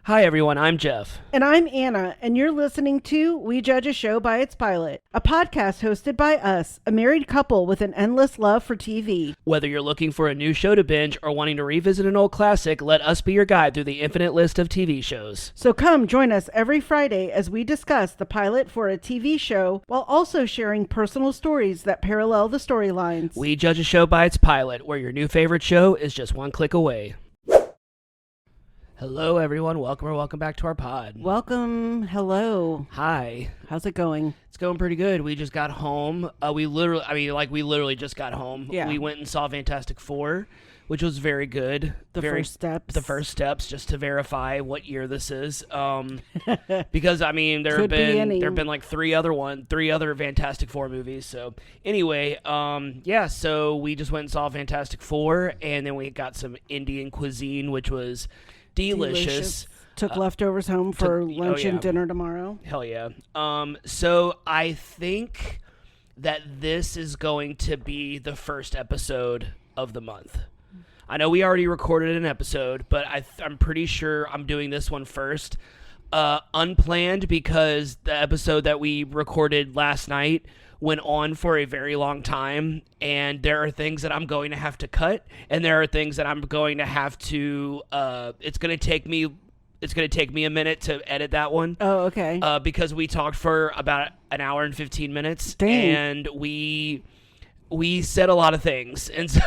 Hi everyone, I'm Jeff. And I'm Anna, and you're listening to We Judge a Show by Its Pilot, a podcast hosted by us, a married couple with an endless love for TV. Whether you're looking for a new show to binge or wanting to revisit an old classic, let us be your guide through the infinite list of TV shows. So come join us every Friday as we discuss the pilot for a TV show while also sharing personal stories that parallel the storylines. We Judge a Show by Its Pilot, where your new favorite show is just one click away. Hello everyone, welcome back to our pod. Welcome, hello. Hi. How's it going? It's going pretty good. We just got home. We literally just got home. Yeah. We went and saw Fantastic Four, which was very good. The first steps, just to verify what year this is. Because there have been like three other Fantastic Four movies. So anyway, so we just went and saw Fantastic Four, and then we got some Indian cuisine, which was delicious. Took leftovers home for lunch and dinner tomorrow. Hell yeah. So I think that this is going to be the first episode of the month. I know we already recorded an episode, but I'm pretty sure I'm doing this one first. Unplanned, because the episode that we recorded last night went on for a very long time, and there are things that I'm going to have to cut, and there are things that I'm going to have to it's going to take me a minute to edit that one. Oh, okay. Because we talked for about an hour and 15 minutes. Dang. And we said a lot of things, and so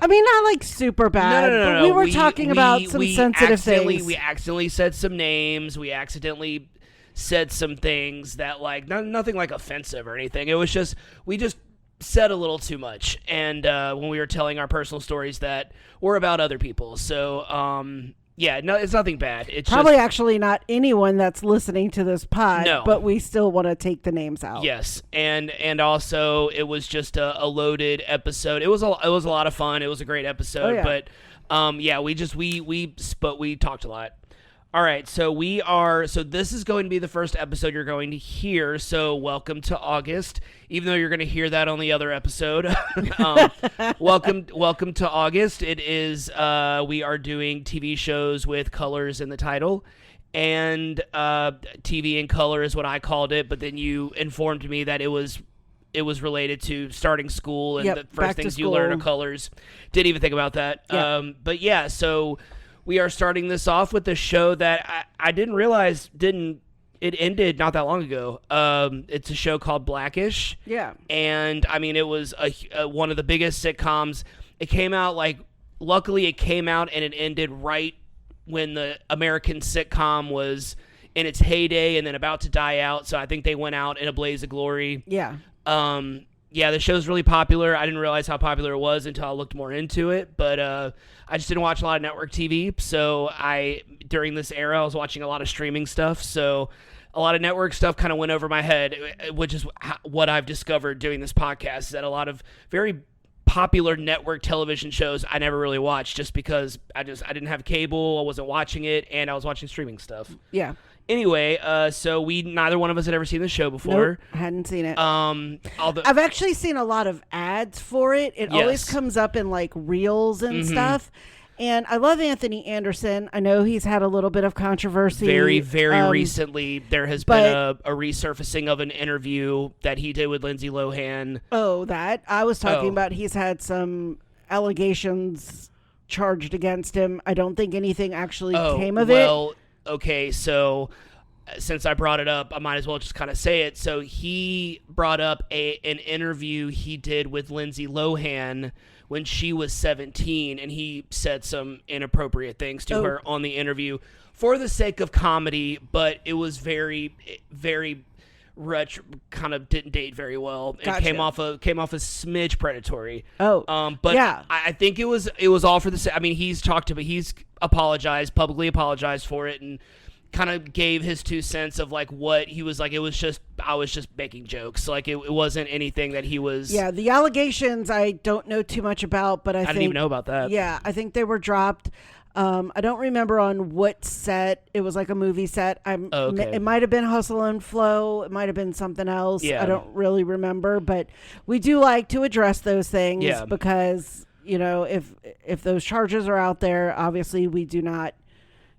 I mean, not like super bad. No. But we were talking about some sensitive things. We accidentally said some names. We accidentally said some things that nothing like offensive or anything. It was just we just said a little too much, and when we were telling our personal stories that were about other people. So yeah, no, it's nothing bad. It's probably just, actually not anyone that's listening to this pod, no. But we still want to take the names out. Yes, and also it was just a loaded episode. It was a lot of fun. It was a great episode. Oh, yeah. But we talked a lot. All right, so this is going to be the first episode you're going to hear. So welcome to August, even though you're going to hear that on the other episode. Welcome to August. It is we are doing TV shows with colors in the title, and TV in color is what I called it. But then you informed me that it was related to starting school, and the first things you learn are colors. Didn't even think about that. Yep. But yeah, so we are starting this off with a show that I didn't realize it ended not that long ago. It's a show called Blackish. Yeah. And I mean, it was one of the biggest sitcoms. It came out luckily it came out and it ended right when the American sitcom was in its heyday and then about to die out. So I think they went out in a blaze of glory. Yeah. Yeah, the show's really popular. I didn't realize how popular it was until I looked more into it, but I just didn't watch a lot of network TV, so during this era, I was watching a lot of streaming stuff, so a lot of network stuff kind of went over my head, which is what I've discovered doing this podcast, is that a lot of very popular network television shows I never really watched, just because I didn't have cable, I wasn't watching it, and I was watching streaming stuff. Yeah. Anyway, so neither one of us had ever seen the show before. Nope, hadn't seen it. I've actually seen a lot of ads for it. It always comes up in reels and stuff. And I love Anthony Anderson. I know he's had a little bit of controversy. Very, very recently, there has been a resurfacing of an interview that he did with Lindsay Lohan. Oh, that? I was talking about he's had some allegations charged against him. I don't think anything actually came of it. Okay, so since I brought it up, I might as well just kind of say it. So he brought up an interview he did with Lindsay Lohan when she was 17, and he said some inappropriate things to her on the interview for the sake of comedy, but it was very, very kind of didn't date very well. It Gotcha. came off a smidge predatory. But yeah, I think it was all for the. I mean, he's publicly apologized for it, and kind of gave his 2 cents of what he was like. It was just I was just making jokes. It wasn't anything that he was. Yeah, the allegations I don't know too much about, but I didn't even know about that. Yeah, I think they were dropped. I don't remember on what set. It was like a movie set. It might have been Hustle and Flow. It might have been something else. Yeah. I don't really remember, but we do like to address those things because, if those charges are out there, obviously we do not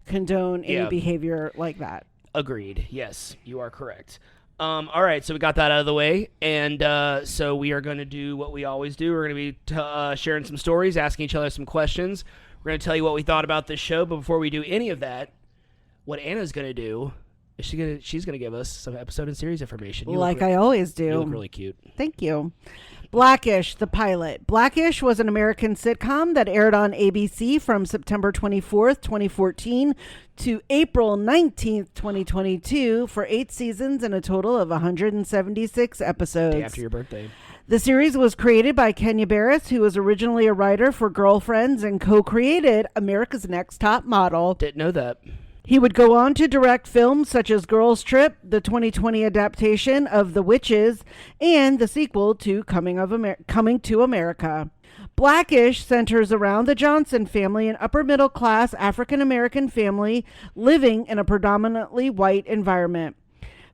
condone any behavior like that. Agreed. Yes, you are correct. All right, so we got that out of the way, and so we are going to do what we always do. We're going to be sharing some stories, asking each other some questions. We're going to tell you what we thought about this show, but before we do any of that, what Anna's going to do is she's going to give us some episode and series information. I always do. You look really cute. Thank you. Blackish, the pilot. Blackish was an American sitcom that aired on ABC from September 24th, 2014 to April 19th, 2022 for 8 seasons and a total of 176 episodes. Day after your birthday. The series was created by Kenya Barris, who was originally a writer for Girlfriends and co-created America's Next Top Model. Didn't know that. He would go on to direct films such as Girls Trip, the 2020 adaptation of The Witches, and the sequel to Coming to America. Blackish centers around the Johnson family, an upper-middle-class African-American family living in a predominantly white environment.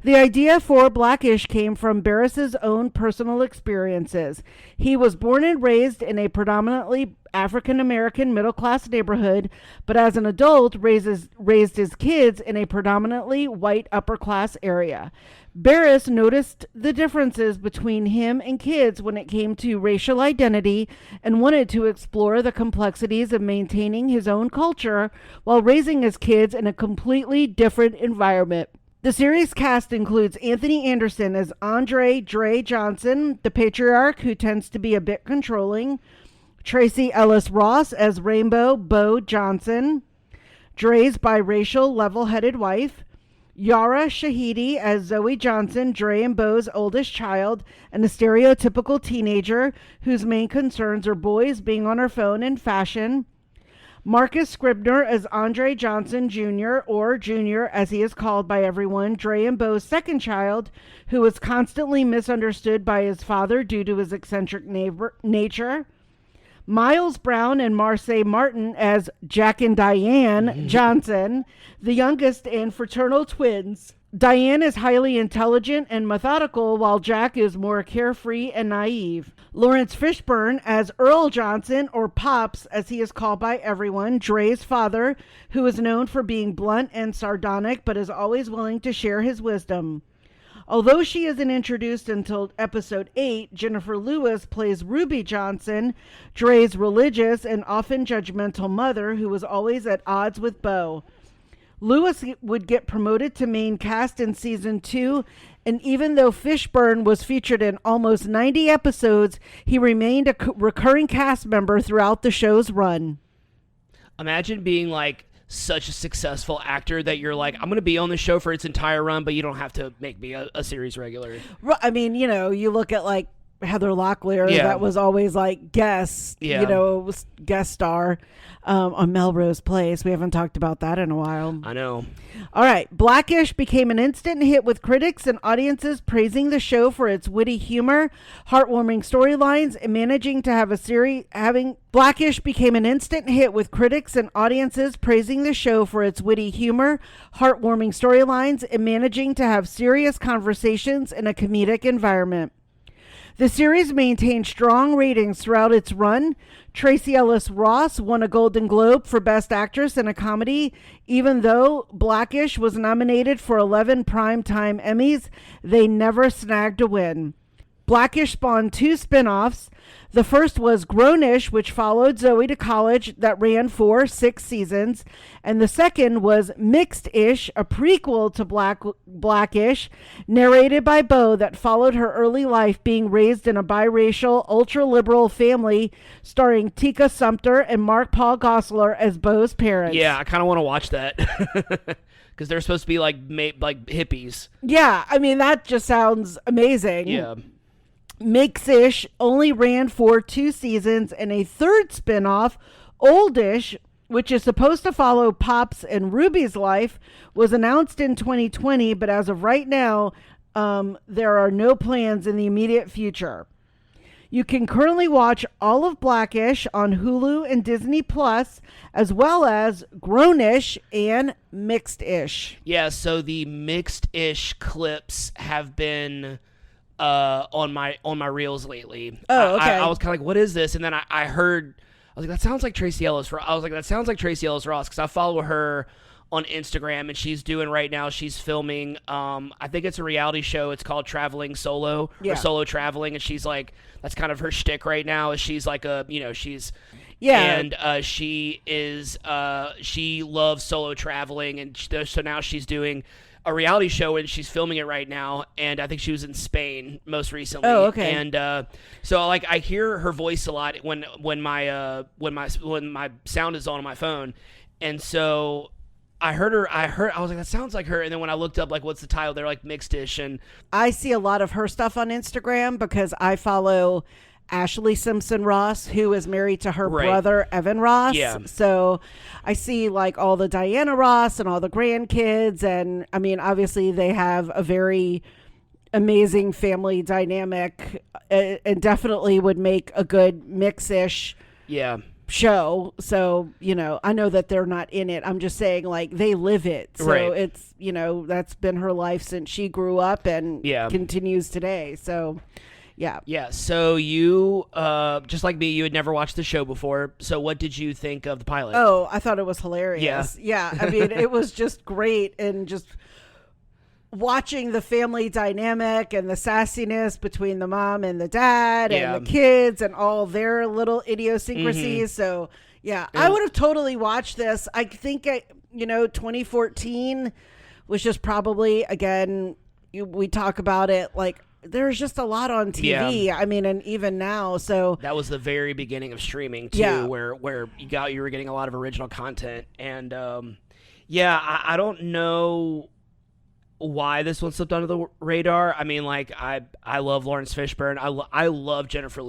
The idea for Blackish came from Barris's own personal experiences. He was born and raised in a predominantly African-American middle-class neighborhood, but as an adult raised his kids in a predominantly white upper-class area. Barris noticed the differences between him and kids when it came to racial identity and wanted to explore the complexities of maintaining his own culture while raising his kids in a completely different environment. The series cast includes Anthony Anderson as Andre Dre Johnson, the patriarch who tends to be a bit controlling, Tracy Ellis Ross as Rainbow Bo Johnson, Dre's biracial level-headed wife, Yara Shahidi as Zoe Johnson, Dre and Bo's oldest child, and a stereotypical teenager whose main concerns are boys being on her phone and fashion, Marcus Scribner as Andre Johnson Jr., or Junior as he is called by everyone, Dre and Bo's second child, who is constantly misunderstood by his father due to his eccentric nature, Miles Brown and Marseille Martin as Jack and Diane Johnson, the youngest and fraternal twins. Diane is highly intelligent and methodical, while Jack is more carefree and naive. Lawrence Fishburne as Earl Johnson, or Pops, as he is called by everyone, Dre's father, who is known for being blunt and sardonic, but is always willing to share his wisdom. Although she isn't introduced until episode 8, Jennifer Lewis plays Ruby Johnson, Dre's religious and often judgmental mother, who was always at odds with Bo. Lewis would get promoted to main cast in season 2, and even though Fishburne was featured in almost 90 episodes, he remained a recurring cast member throughout the show's run. Imagine being like such a successful actor that you're like, I'm going to be on the show for its entire run, but you don't have to make me a series regular. I mean, you look at like Heather Locklear, that was always like guest, was guest star on Melrose Place. We haven't talked about that in a while. I know. All right. Blackish became an instant hit with critics and audiences praising the show for its witty humor, heartwarming storylines, and managing to have Blackish became an instant hit with critics and audiences praising the show for its witty humor, heartwarming storylines, and managing to have serious conversations in a comedic environment. The series maintained strong ratings throughout its run. Tracy Ellis Ross won a Golden Globe for Best Actress in a Comedy. Even though Blackish was nominated for 11 Primetime Emmys, they never snagged a win. Blackish spawned 2 spin-offs. The first was Grownish, which followed Zoe to college, that ran for 6 seasons. And the second was Mixed-ish, a prequel to Blackish, narrated by Bo, that followed her early life being raised in a biracial, ultra-liberal family, starring Tika Sumpter and Mark Paul Gosselaar as Bo's parents. Yeah, I kind of want to watch that. Because they're supposed to be like hippies. Yeah, I mean, that just sounds amazing. Yeah. Mix-ish only ran for 2 seasons, and a third spinoff, Oldish, which is supposed to follow Pops and Ruby's life, was announced in 2020, but as of right now, there are no plans in the immediate future. You can currently watch all of Blackish on Hulu and Disney Plus, as well as Grownish and Mixed-ish. Yeah, so the Mixed-ish clips have been on my reels lately. Oh, okay. I was kind of like, what is this? And then I heard, I was like, that sounds like Tracy Ellis Ross. Because I follow her on Instagram, and she's doing right now. She's filming. I think it's a reality show. It's called Traveling Solo or Solo Traveling, and she's like, that's kind of her shtick right now. Is she's like she's. Yeah, and she loves solo traveling, and so now she's doing a reality show, and she's filming it right now. And I think she was in Spain most recently. Oh, okay. And so like I hear her voice a lot when my sound is on my phone, and so I heard her. I was like, that sounds like her. And then when I looked up, like, what's the title? They're like mixed-ish, and I see a lot of her stuff on Instagram because I follow Ashley Simpson Ross, who is married to her brother, Evan Ross. Yeah. So I see like all the Diana Ross and all the grandkids. And I mean, obviously they have a very amazing family dynamic and definitely would make a good mix-ish show. So, I know that they're not in it. I'm just saying, like, they live it. So it's, that's been her life since she grew up and continues today. So yeah. So you, just like me, you had never watched the show before. So what did you think of the pilot? Oh, I thought it was hilarious. Yeah. I mean, it was just great, and just watching the family dynamic and the sassiness between the mom and the dad and the kids and all their little idiosyncrasies. So I would have totally watched this. I think 2014 was just probably, again, we talk about it like, there's just a lot on TV. Yeah. I mean, and even now, so that was the very beginning of streaming too, where you were getting a lot of original content, and I don't know why this one slipped under the radar. I mean, like I love Lawrence Fishburne. I love Jennifer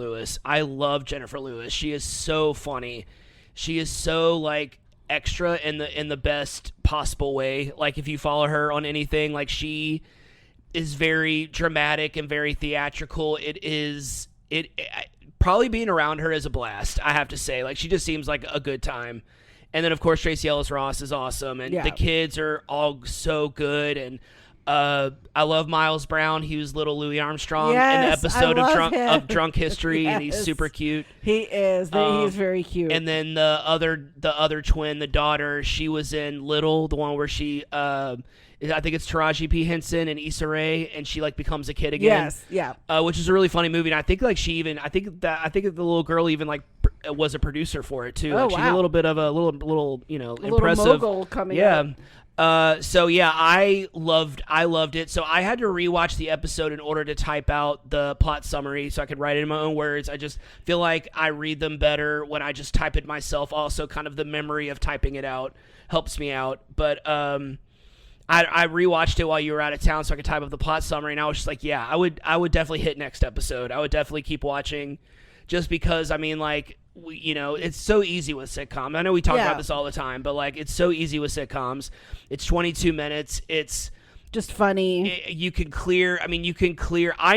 Lewis. She is so funny. She is so like extra in the best possible way. Like if you follow her on anything, like she is very dramatic and very theatrical. Probably being around her is a blast, I have to say. Like, she just seems like a good time. And then, of course, Tracy Ellis Ross is awesome, and the kids are all so good. And I love Miles Brown. He was little Louis Armstrong in the episode of Drunk History, and he's super cute. He is. He's very cute. And then the other twin, the daughter, she was in Little, the one where she I think it's Taraji P. Henson and Issa Rae, and she like becomes a kid again. Yes, which is a really funny movie. And I think like I think the little girl even like was a producer for it too. Oh, like, wow. She's a little bit of a little impressive mogul coming up. I loved it. So I had to rewatch the episode in order to type out the plot summary so I could write it in my own words. I just feel like I read them better when I just type it myself. Also, kind of the memory of typing it out helps me out. But I rewatched it while you were out of town so I could type up the plot summary, and I was just like, I would definitely hit next episode. I would definitely keep watching, just because, I mean, like, it's so easy with sitcoms. I know we talk about this all the time, but like, it's so easy with sitcoms. It's 22 minutes. It's just funny. I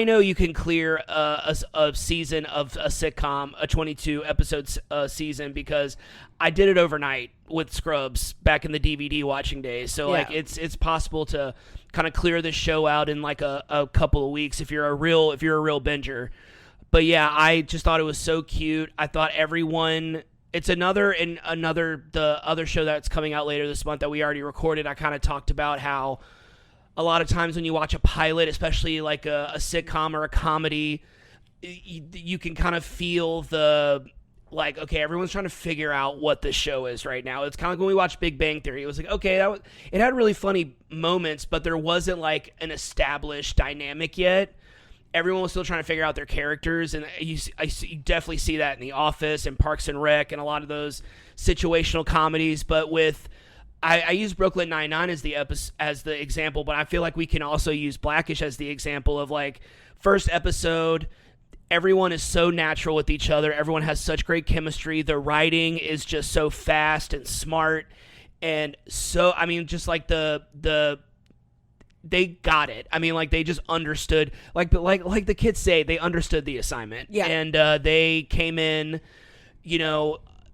know you can clear a season of a sitcom, a 22 episode season, because I did it overnight with Scrubs back in the DVD watching days. So like it's possible to kind of clear this show out in like a couple of weeks if you're a real binger. But I just thought it was so cute. I thought it's the other show that's coming out later this month that we already recorded. I kind of talked about how a lot of times when you watch a pilot, especially like a sitcom or a comedy, you can kind of feel the, like, okay, everyone's trying to figure out what this show is right now. It's kind of like when we watched Big Bang Theory. It was like, okay, it had really funny moments, but there wasn't like an established dynamic yet. Everyone was still trying to figure out their characters, and you definitely see that in The Office and Parks and Rec and a lot of those situational comedies. But I use Brooklyn Nine-Nine as the example, but I feel like we can also use Blackish as the example of, like, first episode, everyone is so natural with each other. Everyone has such great chemistry. The writing is just so fast and smart, and so, I mean, just like they got it. I mean, like, they just understood, like the kids say, they understood the assignment. Yeah. And they came in,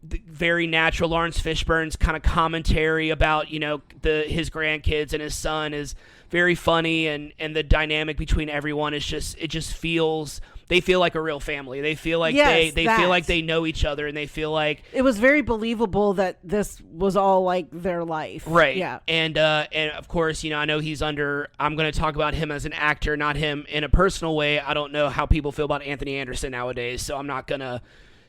very natural Lawrence Fishburne's kind of commentary about, his grandkids and his son is very funny, and the dynamic between everyone is they feel like a real family. They feel like they feel like they know each other, and they feel like it was very believable that this was all like their life. Right. Yeah. And of course, I know I'm going to talk about him as an actor, not him in a personal way. I don't know how people feel about Anthony Anderson nowadays, so I'm not going to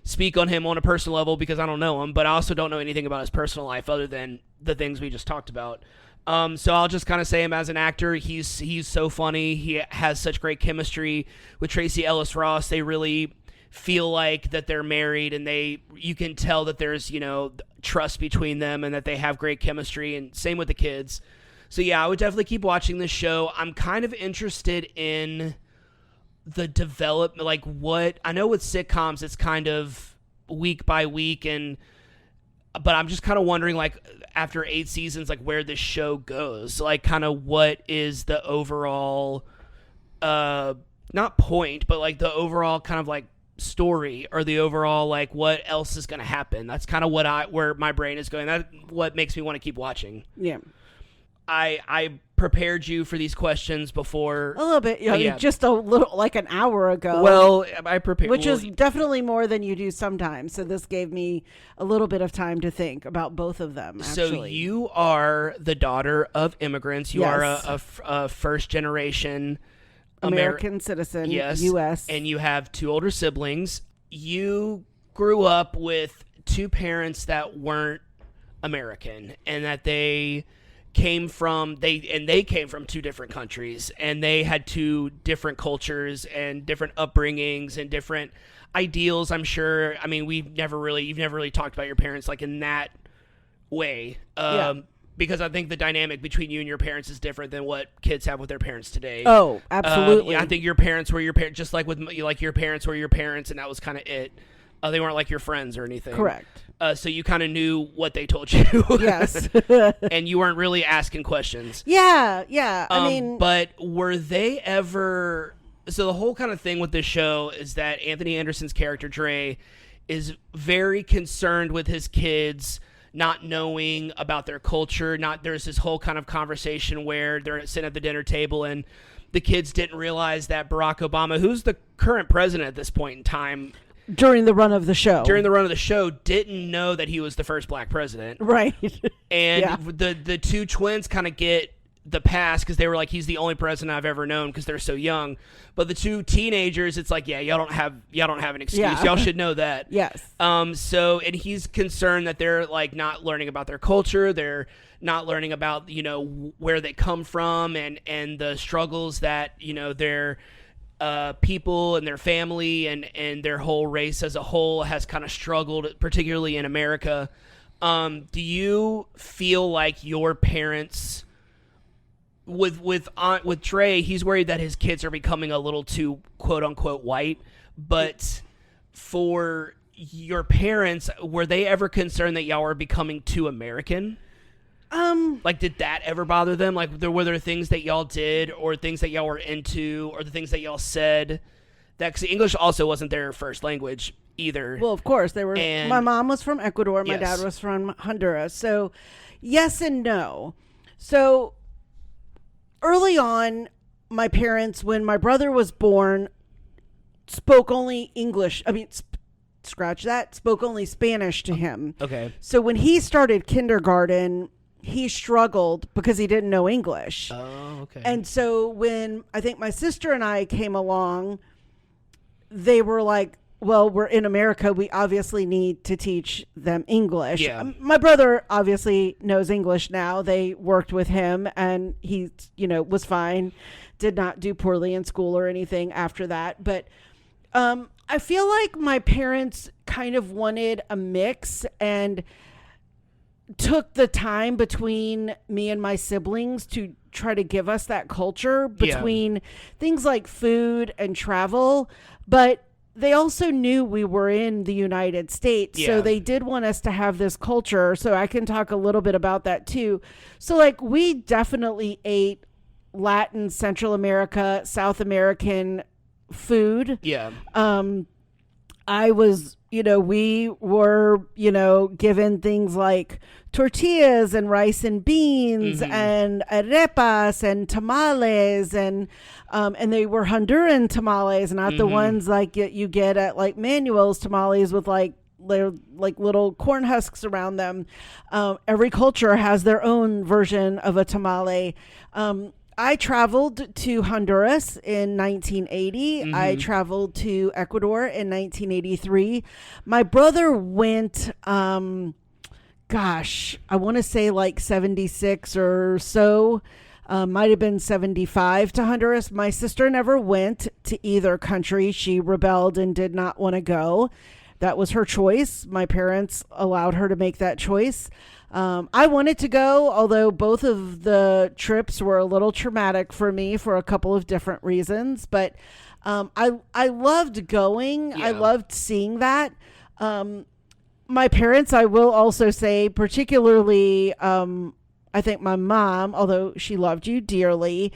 speak on him on a personal level because I don't know him, but I also don't know anything about his personal life other than the things we just talked about. So I'll just kind of say him as an actor. He's so funny. He has such great chemistry with Tracy Ellis Ross. They really feel like that they're married, and you can tell that there's, trust between them and that they have great chemistry, and same with the kids. So yeah, I would definitely keep watching this show. I'm kind of interested in the development, like what I know with sitcoms, it's kind of week by week, but I'm just kind of wondering, like, after 8 seasons, like, where this show goes, like, kind of what is the overall, not point, but like the overall kind of like story, or the overall like what else is going to happen. That's kind of where my brain is going. That's what makes me want to keep watching. Yeah. I prepared you for these questions before. A little bit, yeah. Just a little, like an hour ago. Well, I prepared. Which is definitely more than you do sometimes. So this gave me a little bit of time to think about both of them, actually. So you are the daughter of immigrants. You are a first-generation American citizen, yes, U.S. And you have 2 older siblings. You grew up with 2 parents that weren't American, and that they came from 2 different countries, and they had 2 different cultures and different upbringings and different ideals. I'm sure. I mean, you've never really talked about your parents like in that way. Because I think the dynamic between you and your parents is different than what kids have with their parents today. Oh, absolutely. I think your parents were your parents, just like your parents were your parents, and that was kind of it. They weren't like your friends or anything. Correct. So you kind of knew what they told you. Yes. And you weren't really asking questions. Yeah. I mean, but were they ever? So the whole kind of thing with this show is that Anthony Anderson's character Dre is very concerned with his kids not knowing about their culture. There's this whole kind of conversation where they're sitting at the dinner table, and the kids didn't realize that Barack Obama, who's the current president at this point in time, during the run of the show, didn't know that he was the first black president. Right. And the 2 twins kind of get the pass because they were like, he's the only president I've ever known, because they're so young. But the 2 teenagers, it's like, yeah, y'all don't have an excuse. Yeah. Y'all should know that. Yes. So, and he's concerned that they're like not learning about their culture. They're not learning about, where they come from, and the struggles that, their people and their family and their whole race as a whole has kind of struggled, particularly in America. Do you feel like your parents, with Trey, he's worried that his kids are becoming a little too quote unquote white, but for your parents, were they ever concerned that y'all were becoming too American? Like, did that ever bother them? Like, were there things that y'all did, or things that y'all were into, or the things that y'all said that, because English also wasn't their first language either. Well, of course they were. My mom was from Ecuador. My dad was from Honduras. So yes and no. So early on, my parents, when my brother was born, spoke only English. I mean, scratch that, spoke only Spanish to him. Okay. So when he started kindergarten, he struggled because he didn't know English. Oh, okay. And so when I think my sister and I came along, they were like, well, we're in America. We obviously need to teach them English. Yeah. My brother obviously knows English now. They worked with him, and he, was fine. Did not do poorly in school or anything after that. But I feel like my parents kind of wanted a mix and took the time between me and my siblings to try to give us that culture between things like food and travel. But they also knew we were in the United States. So they did want us to have this culture. So I can talk a little bit about that too. So like, we definitely ate Latin, Central America, South American food. Yeah. I was, we were, given things like tortillas and rice and beans and arepas and tamales and they were Honduran tamales, not the ones like you get at like Manuel's tamales with like they're like little corn husks around them. Every culture has their own version of a tamale. I traveled to Honduras in 1980. I traveled to Ecuador in 1983. My brother went, I want to say like 76 or so. Might have been 75 to Honduras. My sister never went to either country. She rebelled and did not want to go. That was her choice. My parents allowed her to make that choice. I wanted to go, although both of the trips were a little traumatic for me for a couple of different reasons. But I loved going. Yeah. I loved seeing that. My parents, I will also say, particularly, I think my mom, although she loved you dearly,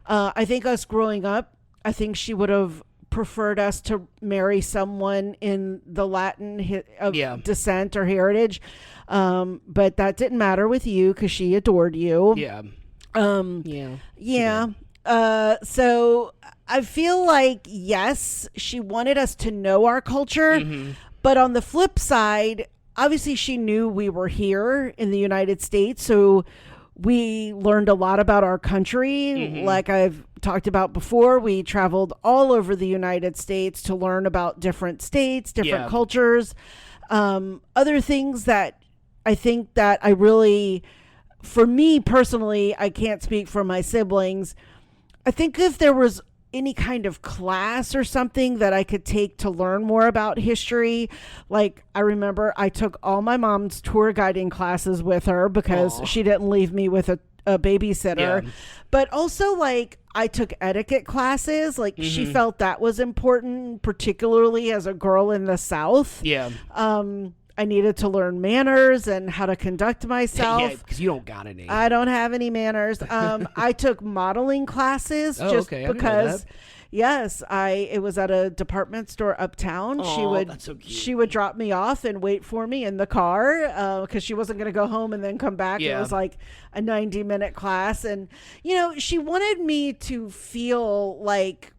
I think us growing up, I think she would have preferred us to marry someone in the Latin descent or heritage. But that didn't matter with you because she adored you. Yeah. Yeah. So I feel like, yes, she wanted us to know our culture, but on the flip side, obviously she knew we were here in the United States. So we learned a lot about our country. Like I've talked about before, we traveled all over the United States to learn about different states, different cultures, other things that I think that I really, for me personally, I can't speak for my siblings. I think if there was any kind of class or something that I could take to learn more about history, like I remember I took all my mom's tour guiding classes with her because she didn't leave me with a babysitter. But also like I took etiquette classes. Like she felt that was important, particularly as a girl in the South. I needed to learn manners and how to conduct myself. Yeah, because you don't got any. I don't have any manners. I took modeling classes because, yes, it was at a department store uptown. That's so cute. She would drop me off and wait for me in the car because she wasn't going to go home and then come back. It was like a 90-minute class. And, she wanted me to feel like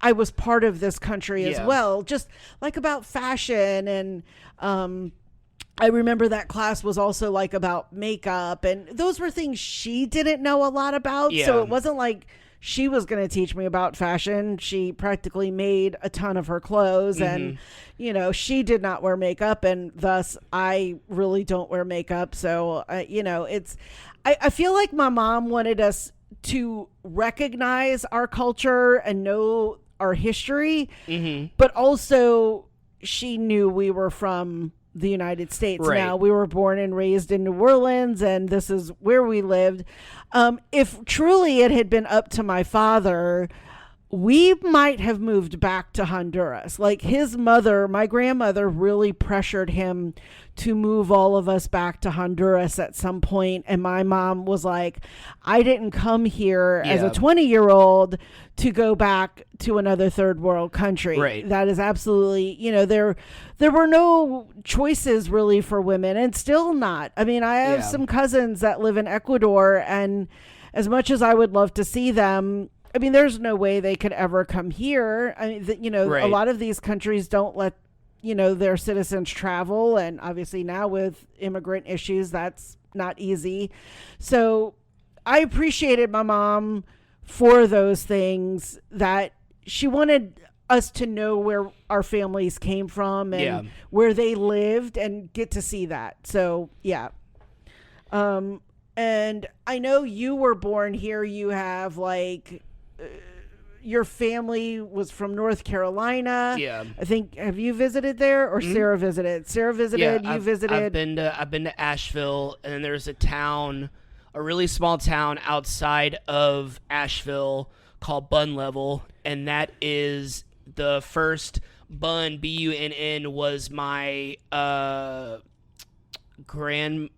I was part of this country as well, just like about fashion. And I remember that class was also like about makeup, and those were things she didn't know a lot about. So it wasn't like she was going to teach me about fashion. She practically made a ton of her clothes and, she did not wear makeup, and thus I really don't wear makeup. So, I feel like my mom wanted us to recognize our culture and know our history, but also she knew we were from the United States. Right. Now, we were born and raised in New Orleans, and this is where we lived. If truly it had been up to my father, we might have moved back to Honduras. Like his mother, my grandmother, really pressured him to move all of us back to Honduras at some point. And my mom was like, I didn't come here as a 20-year-old to go back to another third world country. Right. That is absolutely, there were no choices really for women, and still not. I mean, I have some cousins that live in Ecuador, and as much as I would love to see them, I mean, there's no way they could ever come here. I mean, a lot of these countries don't let, their citizens travel. And obviously now with immigrant issues, that's not easy. So I appreciated my mom for those things, that she wanted us to know where our families came from and where they lived and get to see that. So, yeah. And I know you were born here. You have like... your family was from North Carolina. Yeah. I think, have you visited there, or Sarah visited? Sarah visited, you visited? I've been to Asheville, and then there's a really small town outside of Asheville called Bun Level, and that is the first Bun, Bunn, was my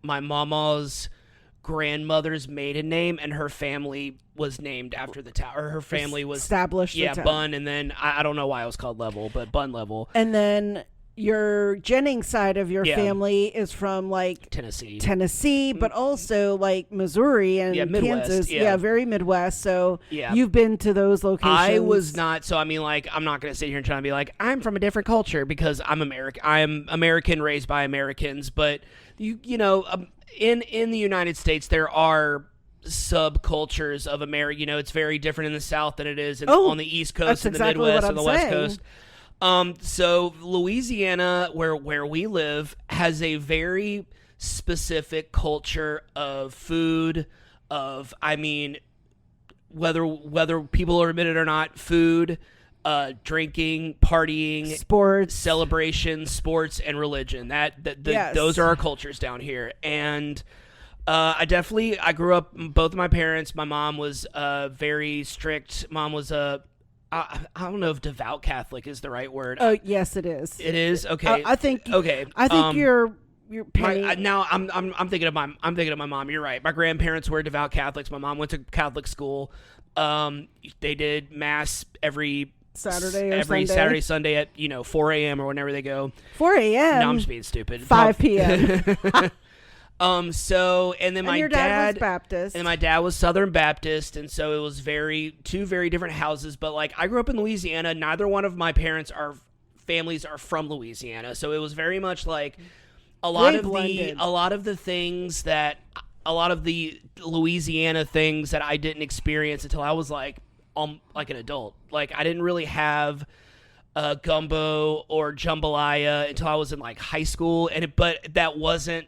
mama's grandmother's maiden name, and her family was named after the town, or her family was established. Yeah, Bunn, and then I don't know why it was called Level, but Bunn Level. And then your Jennings side of your family is from like Tennessee, but also like Missouri and Midwest, Kansas. Yeah, very Midwest. So yeah. You've been to those locations. I was not. So I mean, like, I'm not going to sit here and try to be like, I'm from a different culture, because I'm American. I'm American, raised by Americans. But you know, in the United States, there are subcultures of America. You know, it's very different in the South than it is on the East Coast and the Midwest and the West Coast. So Louisiana, where we live, has a very specific culture of food, whether people are admitted or not, food, drinking, partying, sports, celebrations, sports, and religion. Those are our cultures down here. And I grew up, both of my parents, my mom was very strict. Mom was I don't know if devout Catholic is the right word. Oh, yes, it is. It is? Okay. I think. Okay. I think you're now I'm thinking of my mom. You're right. My grandparents were devout Catholics. My mom went to Catholic school. They did mass every Saturday, Sunday at 4 a.m. or whenever they go. 4 a.m. No, I'm just being stupid. 5 p.m. So, and then my dad was Baptist. And my dad was Southern Baptist, and so it was two very different houses. But like, I grew up in Louisiana. Neither one of my parents' families are from Louisiana, so it was very much like a lot of the Louisiana things that I didn't experience until I was like an adult. Like, I didn't really have gumbo or jambalaya until I was in like high school, but that wasn't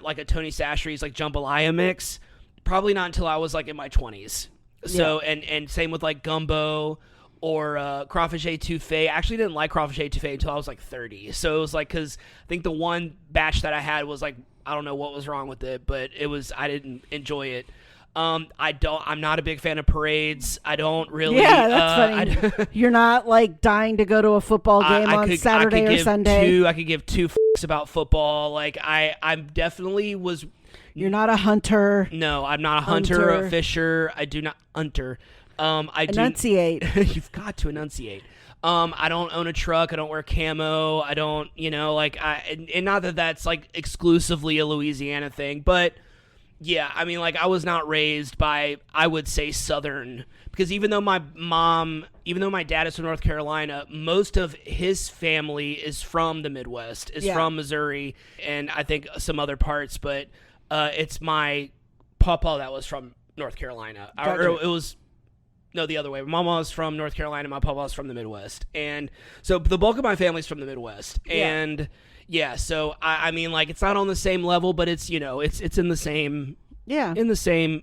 like a Tony Chachere's like jambalaya mix. Probably not until I was like in my 20s. So and same with like gumbo or crawfish étouffée. I actually didn't like crawfish étouffée until I was like 30. So it was like, because I think the one batch that I had was like, I don't know what was wrong with it, but I didn't enjoy it. I'm not a big fan of parades. I don't really. Yeah, that's funny. You're not like dying to go to a football game on Saturday or Sunday. I could give two fucks about football. Like I'm definitely was. You're not a hunter. No, I'm not a hunter or a fisher. I do not hunter. Enunciate. You've got to enunciate. I don't own a truck. I don't wear camo. I don't, and not that that's like exclusively a Louisiana thing, but yeah, I mean, like, I was not raised by, I would say, Southern, because even though my dad is from North Carolina, most of his family is from the Midwest, from Missouri, and I think some other parts, but it's my papa that was from North Carolina. Gotcha. Or it was, no, the other way. My mama was from North Carolina, my papa was from the Midwest, and so the bulk of my family's from the Midwest, and yeah, so I mean, like, it's not on the same level, but it's it's in the same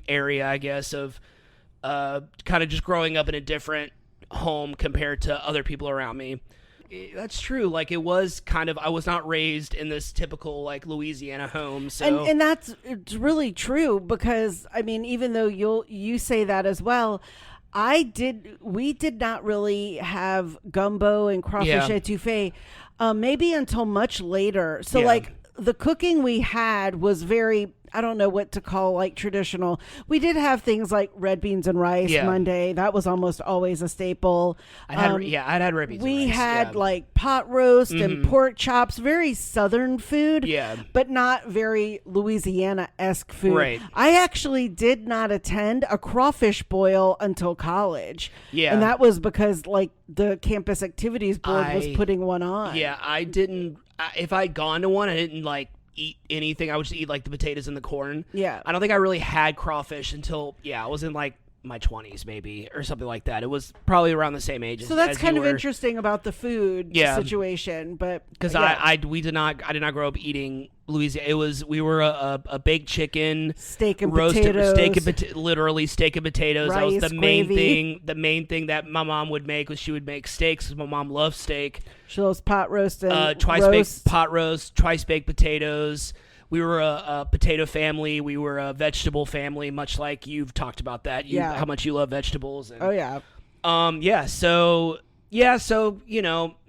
area, I guess, of kind of just growing up in a different home compared to other people around me. That's true. Like, it was kind of, I was not raised in this typical like Louisiana home. So and it's really true, because I mean, even though you say that as well, we did not really have gumbo and crawfish étouffée. Maybe until much later. So like the cooking we had was very, I don't know what to call like traditional. We did have things like red beans and rice Monday. That was almost always a staple. I'd had red beans and rice. We had like pot roast and pork chops, very Southern food, but not very Louisiana-esque food. Right. I actually did not attend a crawfish boil until college. Yeah. And that was because like the campus activities board was putting one on. Yeah, I didn't, if I'd gone to one, I didn't like eat anything. I would just eat like the potatoes and the corn. Yeah. I don't think I really had crawfish until I was in like my 20s maybe, or something like that. It was probably around the same age. So that's as kind you of were. interesting about the food situation, but because I did not grow up eating Louisiana. We were a baked chicken, steak and roasted potatoes, literally steak and potatoes. Rice, that was the main gravy. thing. The main thing that my mom would make was she would make steaks, because my mom loves steak. She loves pot roast and twice-baked pot roast, twice-baked potatoes. We were a potato family. We were a vegetable family, much like you've talked about that. How much you love vegetables. And, So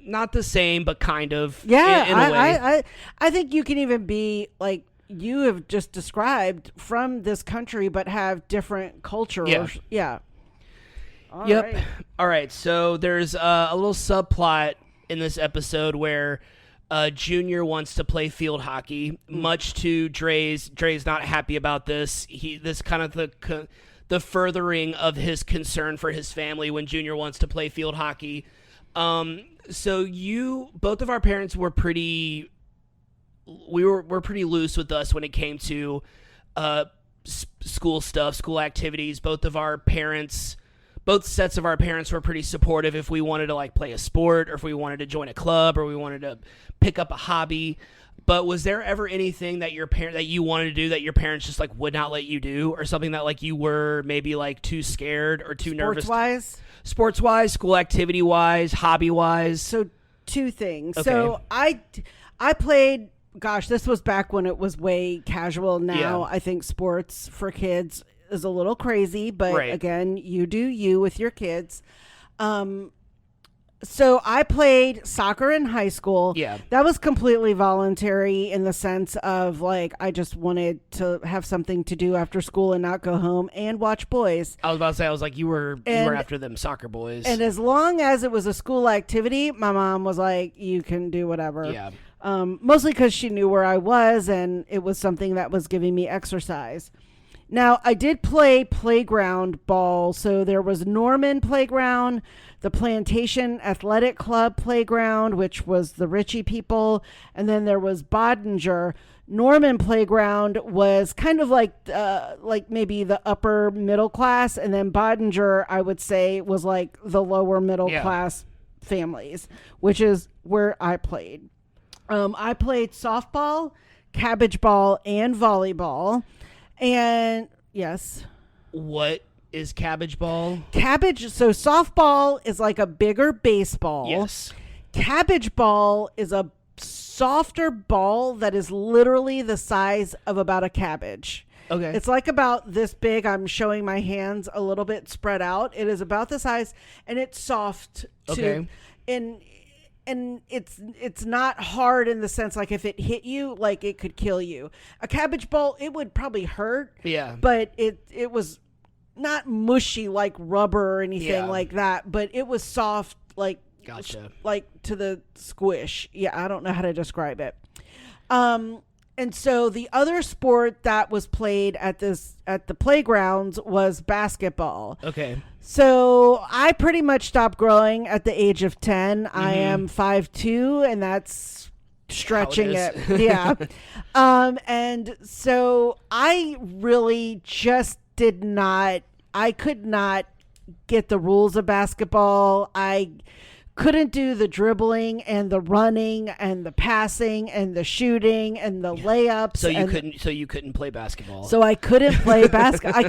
not the same, but kind of. Yeah, in a way. I think you can even be like you have just described from this country, but have different culture. Yeah. All yep. right. All right. So there's a little subplot in this episode where Junior wants to play field hockey, much to Dre's not happy about this. This kind of the furthering of his concern for his family when Junior wants to play field hockey. So both of our parents were pretty loose with us when it came to school stuff, school activities. Both sets of our parents were pretty supportive if we wanted to like play a sport or if we wanted to join a club or we wanted to pick up a hobby. But was there ever anything that you wanted to do that your parents just like would not let you do, or something that like you were maybe like too scared or too nervous? Sports wise, school activity wise, hobby wise. So two things. Okay. So I played, gosh, this was back when it was way casual. Now I think sports for kids is a little crazy, but again, you do you with your kids. So I played soccer in high school. Yeah. That was completely voluntary in the sense of like, I just wanted to have something to do after school and not go home and watch boys. I was about to say, I was like, you were after them soccer boys. And as long as it was a school activity, my mom was like, you can do whatever. Yeah. Mostly because she knew where I was and it was something that was giving me exercise. Now, I did play playground ball. So there was Norman Playground, the Plantation Athletic Club Playground, which was the Ritchie people. And then there was Bodinger. Norman Playground was kind of like maybe the upper middle class. And then Bodinger, I would say, was like the lower middle class families, which is where I played. I played softball, cabbage ball, and volleyball. And yes. What is cabbage ball? So softball is like a bigger baseball. Yes. Cabbage ball is a softer ball that is literally the size of about a cabbage. Okay. It's like about this big. I'm showing my hands a little bit spread out. It is about the size and it's soft too. Okay. And it's not hard in the sense like if it hit you, like it could kill you. A cabbage ball, it would probably hurt. Yeah. But it was not mushy like rubber or anything like that. But it was soft, like gotcha, like to the squish. Yeah, I don't know how to describe it. And so the other sport that was played at the playgrounds was basketball. Okay. So I pretty much stopped growing at the age of 10. Mm-hmm. I am 5'2", and that's stretching it. Yeah. And so I really just I could not get the rules of basketball. I couldn't do the dribbling and the running and the passing and the shooting and the layups. So you couldn't play basketball. So I couldn't play basketball.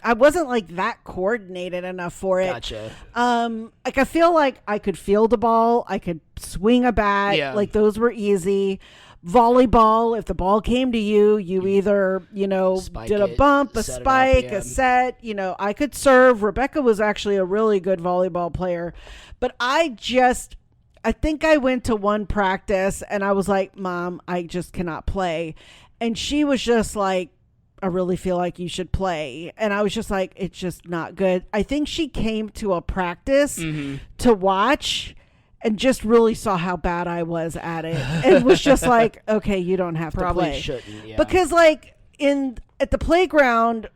I wasn't like that coordinated enough for it. Gotcha. Like I feel like I could field a ball. I could swing a bat. Yeah. Like those were easy. Volleyball, if the ball came to you, you either, Spike did a it, bump, a set it up, spike, yeah. a set, I could serve. Rebecca was actually a really good volleyball player, but I think I went to one practice and I was like, Mom, I just cannot play. And she was just like, I really feel like you should play. And I was just like, it's just not good. I think she came to a practice to watch and just really saw how bad I was at it. And was just like, okay, you don't have Probably to play. Shouldn't, yeah. Because like at the playground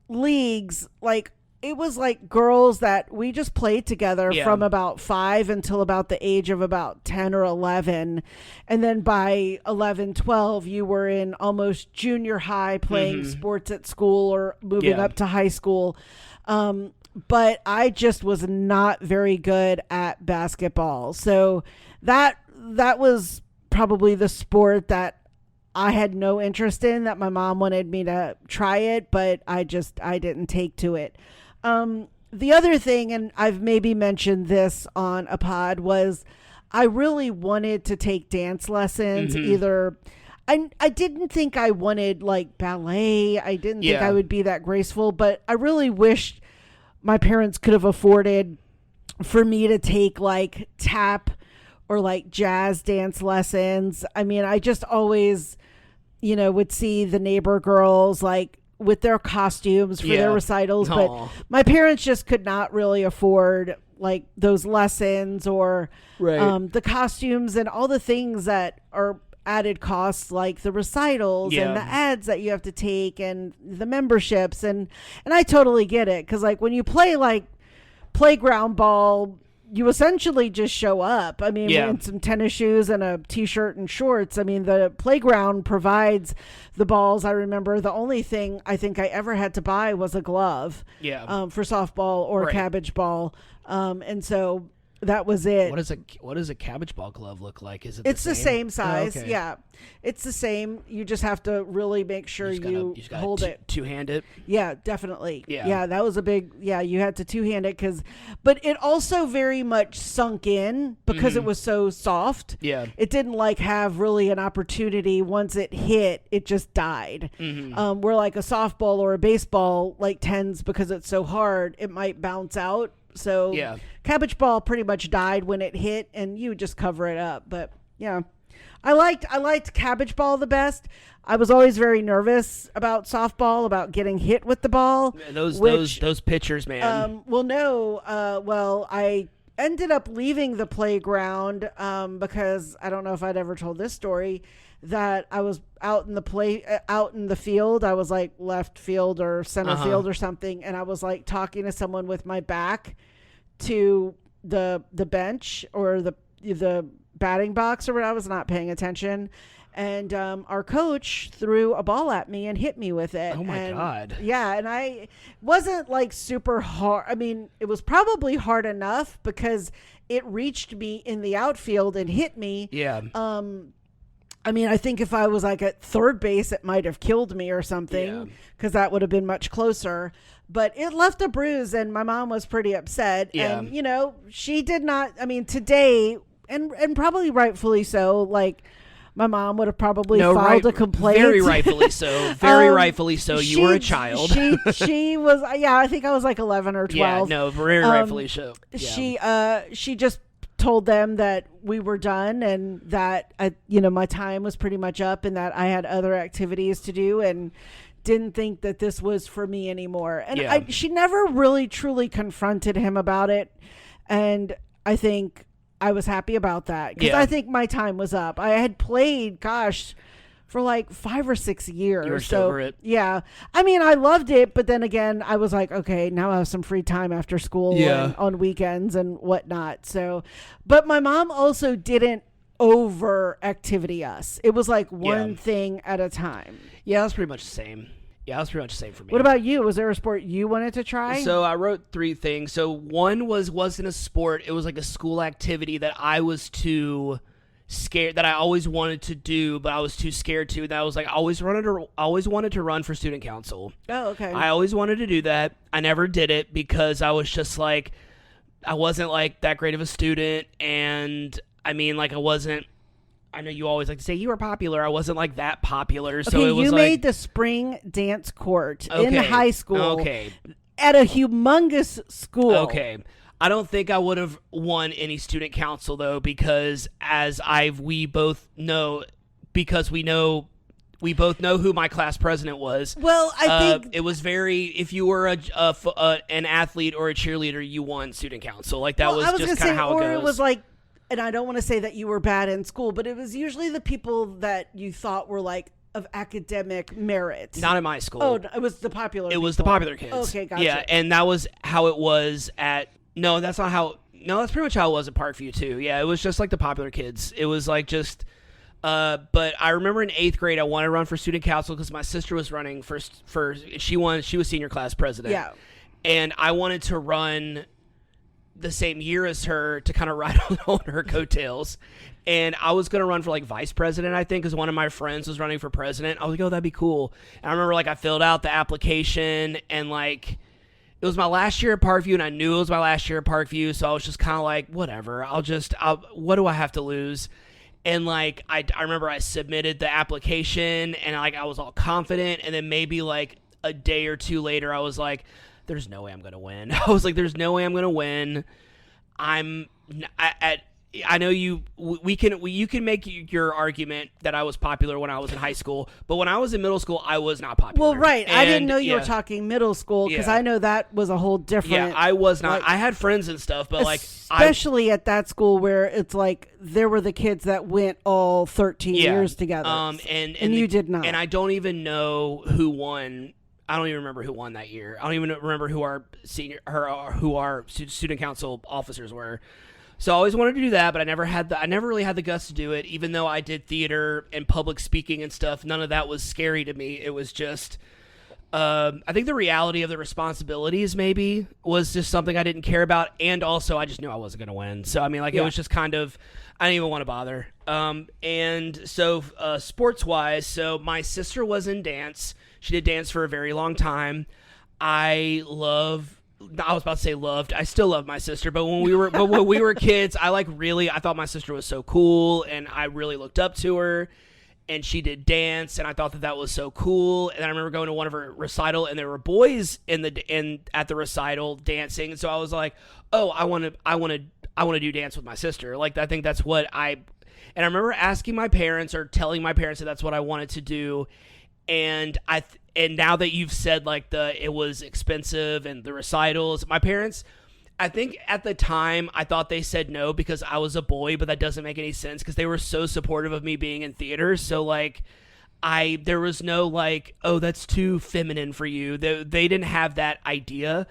leagues, like it was like girls that we just played together from about 5 until about the age of about 10 or 11. And then by 11, 12, you were in almost junior high playing sports at school or moving up to high school. But I just was not very good at basketball. So that was probably the sport that I had no interest in, that my mom wanted me to try it, but I didn't take to it. The other thing, and I've maybe mentioned this on a pod, was I really wanted to take dance lessons. Either I didn't think I wanted like ballet. I didn't think I would be that graceful, but I really wished my parents could have afforded for me to take like tap or like jazz dance lessons. I mean, I just always would see the neighbor girls like with their costumes for their recitals. Aw. But my parents just could not really afford like those lessons or the costumes and all the things that are added costs, like the recitals and the ads that you have to take and the memberships. And I totally get it. 'Cause like when you play like playground ball, you essentially just show up. I mean, in some tennis shoes and a t-shirt and shorts. I mean, the playground provides the balls. I remember the only thing I think I ever had to buy was a glove for softball or cabbage ball. And so that was it. What does a cabbage ball glove look like? Is it It's the same size. Oh, okay. Yeah. It's the same. You just have to really make sure you hold it. Two-hand it? Yeah, definitely. Yeah. That was a big, you had to two-hand it but it also very much sunk in because it was so soft. Yeah. It didn't like have really an opportunity. Once it hit, it just died. Where like a softball or a baseball like tends, because it's so hard, it might bounce out. So cabbage ball pretty much died when it hit, and you would just cover it up. But yeah, I liked cabbage ball the best. I was always very nervous about softball, about getting hit with the ball. Those pitchers, man. I ended up leaving the playground because I don't know if I'd ever told this story, that I was out in the field. I was like left field or center field or something, and I was like talking to someone with my back to the bench or the batting box, or I was not paying attention, and our coach threw a ball at me and hit me with it. Oh my God. Yeah, and I wasn't like super hard. I mean, it was probably hard enough because it reached me in the outfield and hit me. Yeah. I mean, I think if I was like at third base, it might have killed me or something, because that would have been much closer. But it left a bruise, and my mom was pretty upset. Yeah. And, she did not, I mean, today, and probably rightfully so, like, my mom would have probably filed a complaint. Very rightfully so. Very rightfully so. You were a child. She was, I think I was like 11 or 12. Yeah, no, very rightfully so. Yeah. She just told them that we were done, and that my time was pretty much up, and that I had other activities to do, and didn't think that this was for me anymore. And she never really truly confronted him about it, and I think I was happy about that, because I think my time was up. I had played, for like 5 or 6 years. You were so over it. Yeah. I mean, I loved it, but then again, I was like, okay, now I have some free time after school and on weekends and whatnot. So, but my mom also didn't over activity us. It was like one thing at a time. Yeah, that's pretty much the same. Yeah, that was pretty much the same for me. What about you? Was there a sport you wanted to try? So I wrote 3 things. So one wasn't a sport. It was like a school activity that I was too scared, that I always wanted to do, but I was too scared to. That was like, I always wanted to run for student council. Oh, okay. I always wanted to do that. I never did it because I was just like, I wasn't like that great of a student. And I mean, like, I know you always like to say you were popular. I wasn't like that popular. So it was you like, made the spring dance court in high school. Okay. At a humongous school. Okay. I don't think I would have won any student council, though, because we both know who my class president was. Well, I think it was if you were an athlete or a cheerleader, you won student council. Like, that was just kind of how it goes. Or it was like, and I don't want to say that you were bad in school, but it was usually the people that you thought were like of academic merit. Not in my school. Oh, it was the popular. It was the popular kids. Okay, gotcha. Yeah, and that was how it was at. No, that's not how. No, that's pretty much how it was at Parkview too. Yeah, it was just like the popular kids. It was like just. But I remember in 8th grade, I wanted to run for student council because my sister was running for she was senior class president. Yeah. And I wanted to run the same year as her to kind of ride on her coattails. And I was going to run for like vice president, I think, because one of my friends was running for president. I was like, oh, that'd be cool. And I remember like I filled out the application, and like it was my last year at Parkview, and I knew it was my last year at Parkview. So I was just kind of like, whatever, what do I have to lose? And like, I remember I submitted the application, and like I was all confident. And then maybe like a day or two later, I was like, there's no way I'm going to win. I was like, there's no way I'm going to win. I know you can make your argument that I was popular when I was in high school, but when I was in middle school, I was not popular. Well, right. I didn't know you were yeah. talking middle school because Yeah. I know that was a whole different. Yeah, I was not. like, I had friends and stuff, but like especially at that school where it's like there were the kids that went all 13 years together. And you did not. And I don't even know who won. I don't even remember who won that year. I don't even remember who our student council officers were. So I always wanted to do that, but I never really had the guts to do it. Even though I did theater and public speaking and stuff, none of that was scary to me. It was just, I think the reality of the responsibilities maybe was just something I didn't care about, and also I just knew I wasn't going to win. So I mean, like it was just kind of, I didn't even want to bother. And so sports wise, so my sister was in dance. She did dance for a very long time. I was about to say loved. I still love my sister, but when we were kids, I thought my sister was so cool, and I really looked up to her. And she did dance, and I thought that was so cool. And I remember going to one of her recital, and there were boys at the recital dancing. And so I was like, oh, I want to do dance with my sister. Like I think that's what And I remember asking my parents or telling my parents that that's what I wanted to do. And and now that you've said like it was expensive and the recitals, my parents, I think at the time I thought they said no because I was a boy, but that doesn't make any sense because they were so supportive of me being in theater. So like there was no like, oh, that's too feminine for you. They didn't have that idea.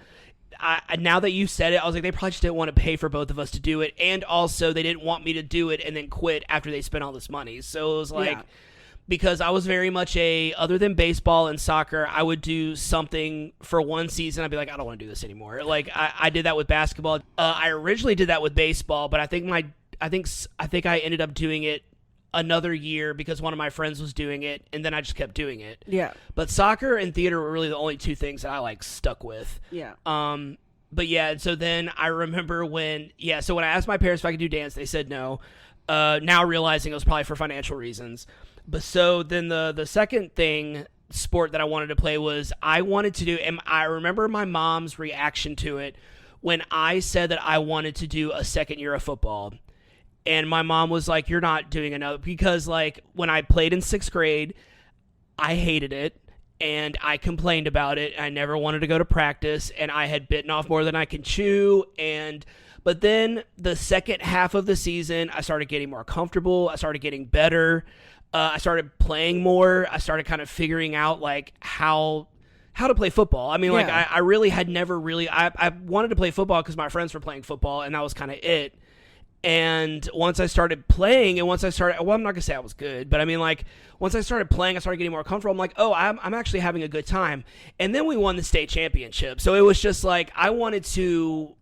Now that you said it, I was like, they probably just didn't want to pay for both of us to do it. And also they didn't want me to do it and then quit after they spent all this money. So it was like, because I was very much other than baseball and soccer, I would do something for one season. I'd be like, I don't want to do this anymore. Like I did that with basketball. I originally did that with baseball, but I think I ended up doing it another year because one of my friends was doing it, and then I just kept doing it. Yeah. But soccer and theater were really the only two things that I like stuck with. Yeah. But yeah, so then I remember so when I asked my parents if I could do dance, they said no. Now realizing it was probably for financial reasons. But so then the second sport that I wanted to play was I wanted to do, and I remember my mom's reaction to it when I said that I wanted to do a second year of football. And my mom was like, you're not doing another, because like when I played in 6th grade, I hated it and I complained about it. I never wanted to go to practice and I had bitten off more than I can chew. But then the second half of the season, I started getting more comfortable. I started getting better. I started playing more. I started kind of figuring out like how to play football. I mean, like I really had never really, I wanted to play football because my friends were playing football and that was kind of it. And once I started playing well, I'm not going to say I was good, but I mean like once I started playing, I started getting more comfortable. I'm like, oh, I'm actually having a good time. And then we won the state championship. So it was just like, I wanted to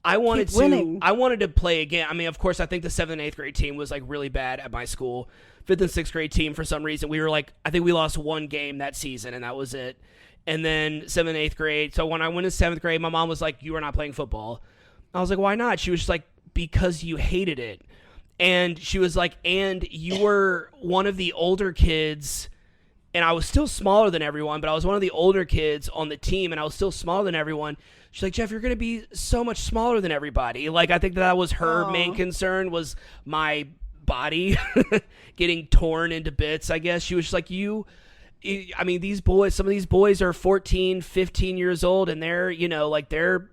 play again. I mean, of course, I think the 7th and 8th grade team was like really bad at my school. 5th and 6th grade team, for some reason, we were like, I think we lost one game that season, and that was it. And then 7th and 8th grade. So when I went to 7th grade, my mom was like, you are not playing football. I was like, why not? She was just like, because you hated it. And she was like, and you were one of the older kids, and I was still smaller than everyone, but I was one of the older kids on the team, and I was still smaller than everyone. She's like, Jeff, you're going to be so much smaller than everybody. Like, I think that was her main concern, was my body getting torn into bits, I guess. She was just like, I mean, some of these boys are 14, 15 years old, and they're, like they're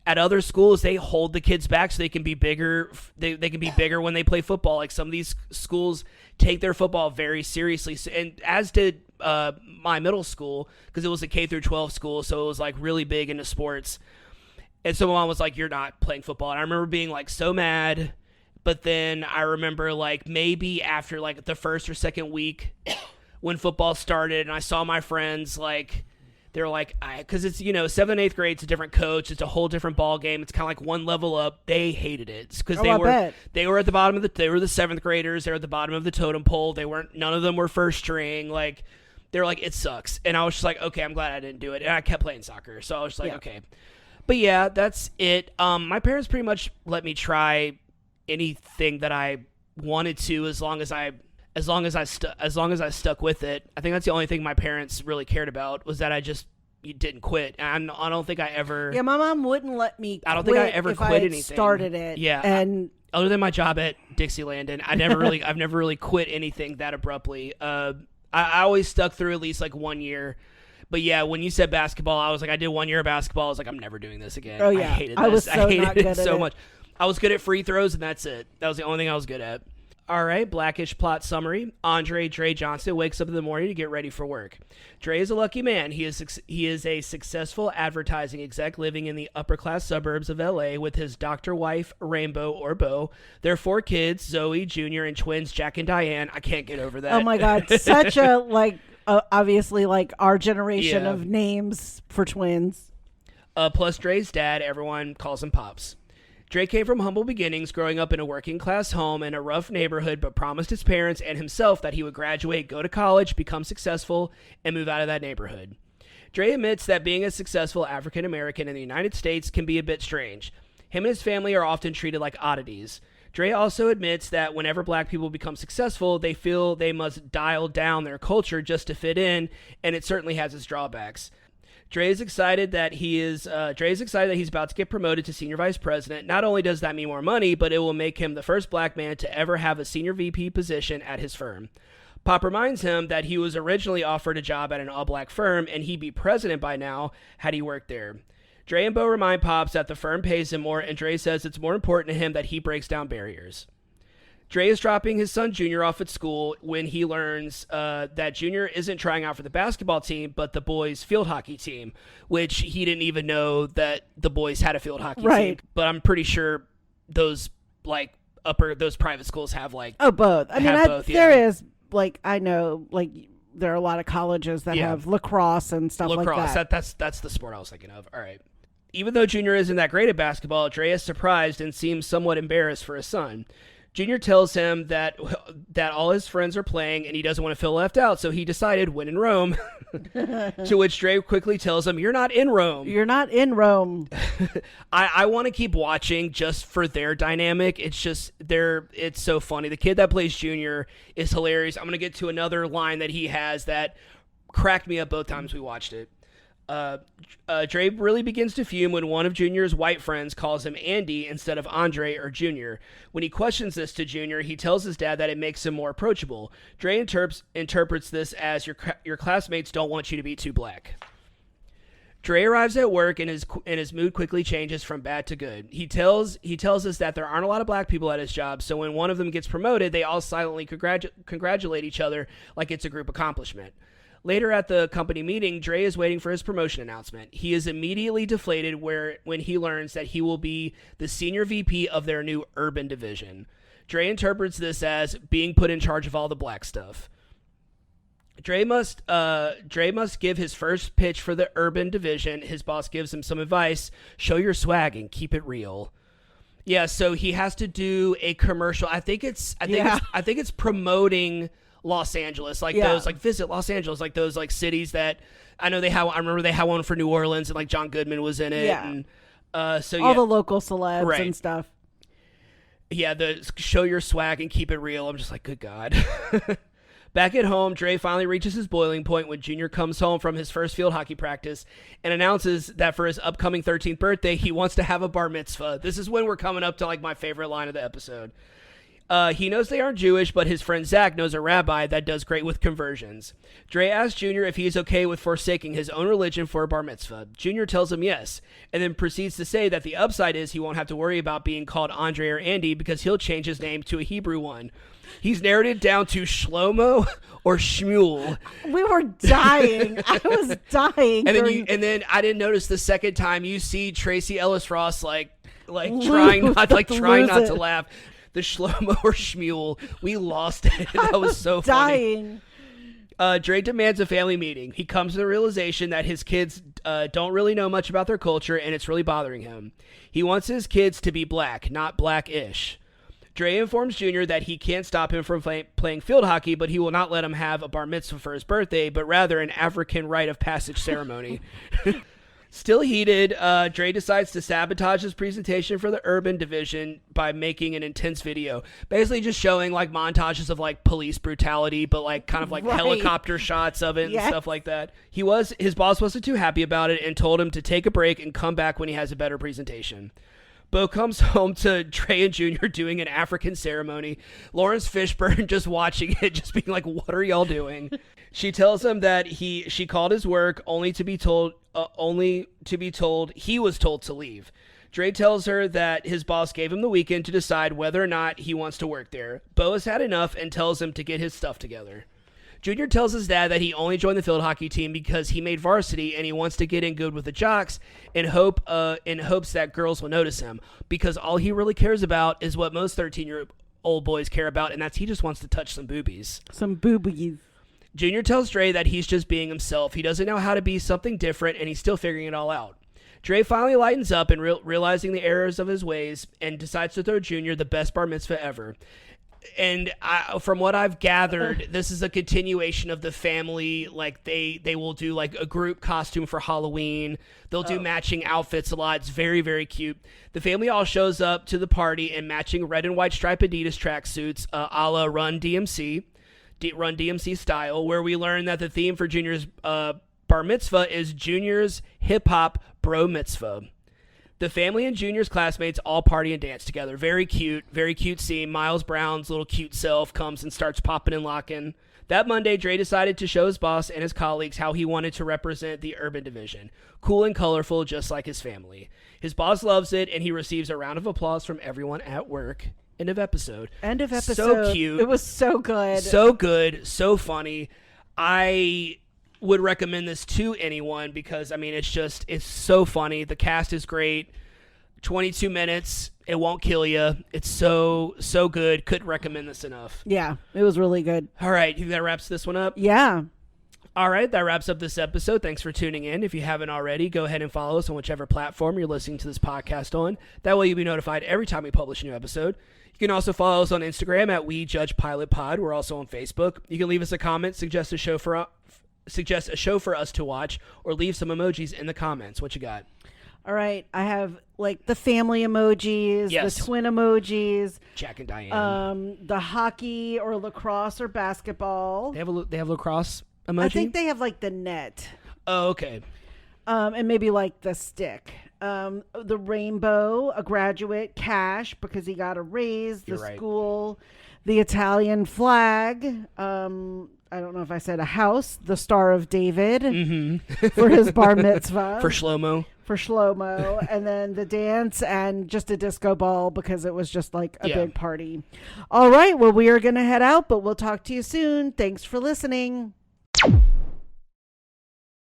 at other schools, they hold the kids back so they can be bigger. They can be bigger when they play football. Like some of these schools take their football very seriously, and as did my middle school, because it was a K through 12 school, so it was like really big into sports. And so my mom was like, "You're not playing football." And I remember being like so mad. But then I remember like maybe after like the first or second week when football started, and I saw my friends like. They're like, because it's, 7th and 8th grade, it's a different coach. It's a whole different ball game. It's kind of like one level up. They hated it because they were at the bottom they were the 7th graders. They were at the bottom of the totem pole. None of them were first string. Like, they were like, it sucks. And I was just like, okay, I'm glad I didn't do it. And I kept playing soccer. So I was just like, okay. But yeah, that's it. My parents pretty much let me try anything that I wanted to as long as I stuck with it. I think that's the only thing my parents really cared about, was that you didn't quit. And I don't think I ever. Yeah, my mom wouldn't let me. I don't think I ever quit anything. Started it. Yeah, and other than my job at Dixieland, and I've never really quit anything that abruptly. I always stuck through at least like 1 year. But yeah, when you said basketball, I was like, I did 1 year of basketball. I was like, I'm never doing this again. Oh yeah, I hated this. I hated it so much. I was good at free throws, and that's it. That was the only thing I was good at. All right, Blackish plot summary. Andre Dre Johnson wakes up in the morning to get ready for work. Dre is a lucky man. He is a successful advertising exec living in the upper-class suburbs of L.A. with his doctor wife, Rainbow or Bo. Their 4 kids, Zoe, Junior, and twins, Jack and Diane. I can't get over that. Oh, my God. Such a, like, obviously, like, our generation of names for twins. Plus Dre's dad, everyone calls him Pops. Dre came from humble beginnings, growing up in a working-class home in a rough neighborhood, but promised his parents and himself that he would graduate, go to college, become successful, and move out of that neighborhood. Dre admits that being a successful African-American in the United States can be a bit strange. Him and his family are often treated like oddities. Dre also admits that whenever black people become successful, they feel they must dial down their culture just to fit in, and it certainly has its drawbacks. Dre is excited that he's about to get promoted to senior vice president. Not only does that mean more money, but it will make him the first black man to ever have a senior VP position at his firm. Pop reminds him that he was originally offered a job at an all-black firm, and he'd be president by now had he worked there. Dre and Bo remind Pops that the firm pays him more, and Dre says it's more important to him that he breaks down barriers. Dre is dropping his son Junior off at school when he learns that Junior isn't trying out for the basketball team, but the boys' field hockey team, which he didn't even know that the boys had a field hockey team. But I'm pretty sure those those private schools have both. I mean, both, there is I know there are a lot of colleges that have lacrosse and stuff like that. That's the sport I was thinking of. All right. Even though Junior isn't that great at basketball, Dre is surprised and seems somewhat embarrassed for his son. Junior tells him that all his friends are playing and he doesn't want to feel left out, so he decided when in Rome. To which Dre quickly tells him, "You're not in Rome. You're not in Rome." I want to keep watching just for their dynamic. It's so funny. The kid that plays Junior is hilarious. I'm going to get to another line that he has that cracked me up both times we watched it. Dre really begins to fume when one of Junior's white friends calls him Andy instead of Andre or Junior. When he questions this to Junior, he tells his dad that it makes him more approachable. Dre interprets this as your classmates don't want you to be too black. Dre arrives at work and his mood quickly changes from bad to good. He tells us that there aren't a lot of black people at his job, so when one of them gets promoted, they all silently congratulate each other like it's a group accomplishment. Later at the company meeting, Dre is waiting for his promotion announcement. He is immediately deflated when he learns that he will be the senior VP of their new urban division. Dre interprets this as being put in charge of all the black stuff. Dre must give his first pitch for the urban division. His boss gives him some advice: show your swag and keep it real. Yeah, so he has to do a commercial. I think it's promoting Los Angeles, those visit Los Angeles, those cities that I know I remember they had one for New Orleans and John Goodman was in it. Yeah. And all the local celebs and stuff. Yeah, the show your swag and keep it real. I'm just like, good God. Back at home, Dre finally reaches his boiling point when Junior comes home from his first field hockey practice and announces that for his upcoming 13th birthday, he wants to have a bar mitzvah. This is when we're coming up to my favorite line of the episode. He knows they aren't Jewish, but his friend Zach knows a rabbi that does great with conversions. Dre asks Junior if he is okay with forsaking his own religion for a bar mitzvah. Junior tells him yes, and then proceeds to say that the upside is he won't have to worry about being called Andre or Andy because he'll change his name to a Hebrew one. He's narrowed it down to Shlomo or Shmuel. We were dying. I was dying. And then I didn't notice the second time you see Tracy Ellis Ross trying not to laugh. The Shlomo or Shmuel, we lost it. That was so funny. Dying. Dre demands a family meeting. He comes to the realization that his kids don't really know much about their culture, and it's really bothering him. He wants his kids to be black, not black-ish. Dre informs Junior that he can't stop him from playing field hockey, but he will not let him have a bar mitzvah for his birthday, but rather an African rite of passage ceremony. Still heated, Dre decides to sabotage his presentation for the urban division by making an intense video, basically just showing montages of police brutality, but helicopter shots of it and stuff like that. His boss wasn't too happy about it and told him to take a break and come back when he has a better presentation. Bo comes home to Trey and Junior doing an African ceremony. Lawrence Fishburne just watching it, just being like, "What are y'all doing?" She tells him that she called his work only to be told he was told to leave. Dre tells her that his boss gave him the weekend to decide whether or not he wants to work there. Bo has had enough and tells him to get his stuff together. Junior tells his dad that he only joined the field hockey team because he made varsity and he wants to get in good with the jocks in hopes that girls will notice him, because all he really cares about is what most 13-year-old boys care about, and that's he just wants to touch some boobies. Some boobies. Junior tells Dre that he's just being himself. He doesn't know how to be something different, and he's still figuring it all out. Dre finally lightens up and realizing the errors of his ways and decides to throw Junior the best bar mitzvah ever. And from what I've gathered, this is a continuation of the family. Like they will do like a group costume for Halloween. They'll do matching outfits a lot. It's very, very cute. The family all shows up to the party in matching red and white striped Adidas tracksuits, a la Run DMC style, where we learn that the theme for Junior's bar mitzvah is Junior's hip hop bro mitzvah. The family and Junior's classmates all party and dance together. Very cute scene. Miles Brown's little cute self comes and starts popping and locking. That Monday, Dre decided to show his boss and his colleagues how he wanted to represent the urban division. Cool and colorful, just like his family. His boss loves it, and he receives a round of applause from everyone at work. End of episode. So cute. It was so good. So good. So funny. I would recommend this to anyone because, I mean, it's so funny. The cast is great. 22 minutes. It won't kill you. It's so good. Couldn't recommend this enough. Yeah, it was really good. All right. You think that wraps this one up? Yeah. All right. That wraps up this episode. Thanks for tuning in. If you haven't already, go ahead and follow us on whichever platform you're listening to this podcast on. That way you'll be notified every time we publish a new episode. You can also follow us on Instagram at We Judge Pilot Pod. We're also on Facebook. You can leave us a comment, suggest a show for us to watch, or leave some emojis in the comments. What you got? All right. I have like the family emojis, Yes. the twin emojis, Jack and Diane. the hockey or lacrosse or basketball. They have lacrosse emoji? I think they have like the net. Oh, okay. And maybe like the stick. The rainbow, a graduate, cash because he got a raise, the You're right. school, the Italian flag. I don't know if I said a house, the Star of David for his bar mitzvah. For Shlomo. For Shlomo. And then the dance and just a disco ball because it was just like a big party. All right. Well, we are going to head out, but we'll talk to you soon. Thanks for listening.